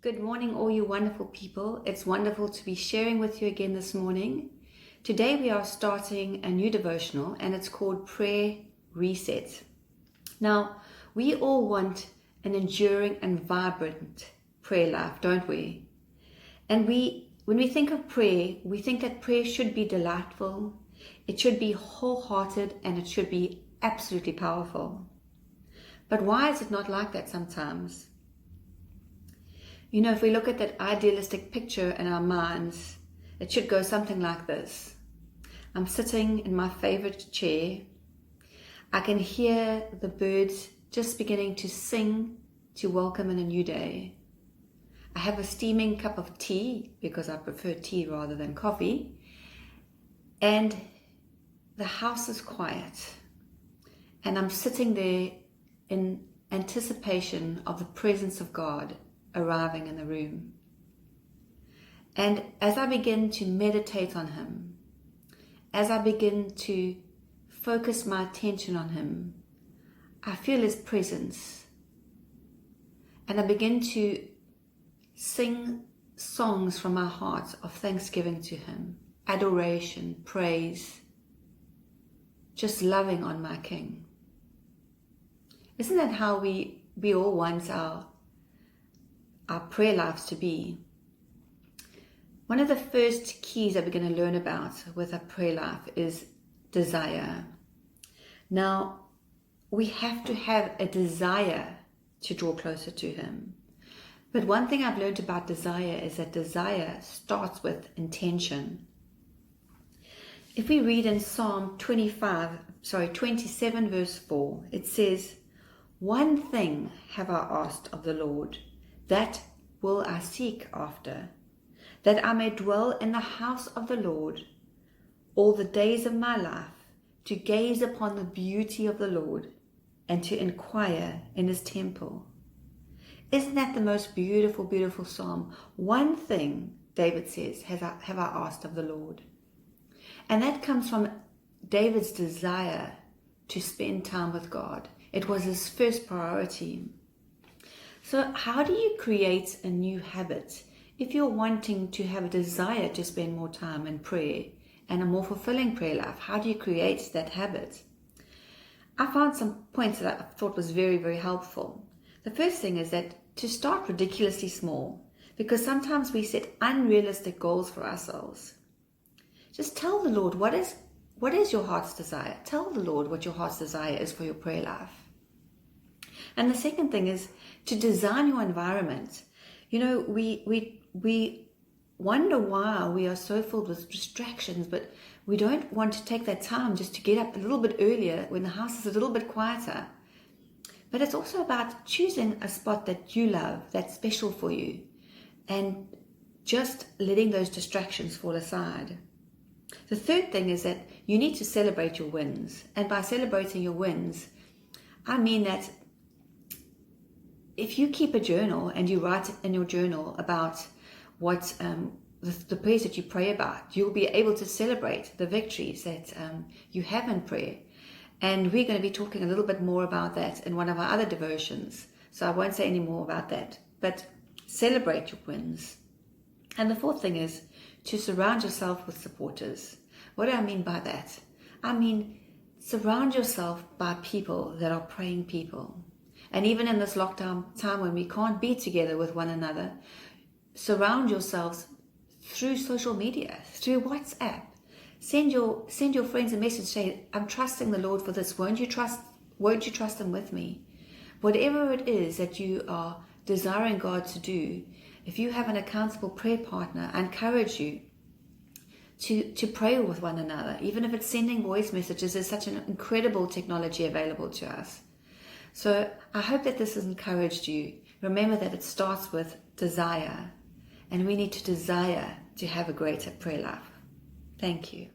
Good morning, all you wonderful people. It's wonderful to be sharing with you again this morning. Today we are starting a new devotional and it's called Prayer Reset. Now, we all want an enduring and vibrant prayer life, don't we? And when we think of prayer, we think that prayer should be delightful, it should be wholehearted, and it should be absolutely powerful. But why is it not like that sometimes? You know, if we look at that idealistic picture in our minds, it should go something like this. I'm sitting in my favorite chair. I can hear the birds just beginning to sing to welcome in a new day. I have a steaming cup of tea because I prefer tea rather than coffee. And the house is quiet. And I'm sitting there in anticipation of the presence of God arriving in the room. And as I begin to meditate on Him, as I begin to focus my attention on Him, I feel His presence. And I begin to sing songs from my heart of thanksgiving to Him, adoration, praise, just loving on my King. Isn't that how we all want our prayer lives to be? One of the first keys that we're going to learn about with our prayer life is desire. Now, we have to have a desire to draw closer to Him. But one thing I've learned about desire is that desire starts with intention. If we read in Psalm 27 verse 4, it says, "One thing have I asked of the Lord, that will I seek after, that I may dwell in the house of the Lord all the days of my life, to gaze upon the beauty of the Lord and to inquire in His temple." Isn't that the most beautiful, beautiful psalm? One thing, David says, have I asked of the Lord. And that comes from David's desire to spend time with God. It was his first priority. So how do you create a new habit if you're wanting to have a desire to spend more time in prayer and a more fulfilling prayer life? How do you create that habit? I found some points that I thought was very, very helpful. The first thing is that to start ridiculously small, because sometimes we set unrealistic goals for ourselves. Just tell the Lord, what is your heart's desire? Tell the Lord what your heart's desire is for your prayer life. And the second thing is to design your environment. You know, we wonder why we are so filled with distractions, but we don't want to take that time just to get up a little bit earlier when the house is a little bit quieter. But it's also about choosing a spot that you love, that's special for you, and just letting those distractions fall aside. The third thing is that you need to celebrate your wins. And by celebrating your wins, I mean that if you keep a journal and you write in your journal about what the prayers that you pray about, you'll be able to celebrate the victories that you have in prayer. And we're going to be talking a little bit more about that in one of our other devotions. So I won't say any more about that. But celebrate your wins. And the fourth thing is to surround yourself with supporters. What do I mean by that? I mean, surround yourself by people that are praying people. And even in this lockdown time when we can't be together with one another, surround yourselves through social media, through WhatsApp. Send your friends a message, say, "I'm trusting the Lord for this. Won't you trust Him with me?" Whatever it is that you are desiring God to do, if you have an accountable prayer partner, I encourage you to pray with one another. Even if it's sending voice messages, there's such an incredible technology available to us. So I hope that this has encouraged you. Remember that it starts with desire, and we need to desire to have a greater prayer life. Thank you.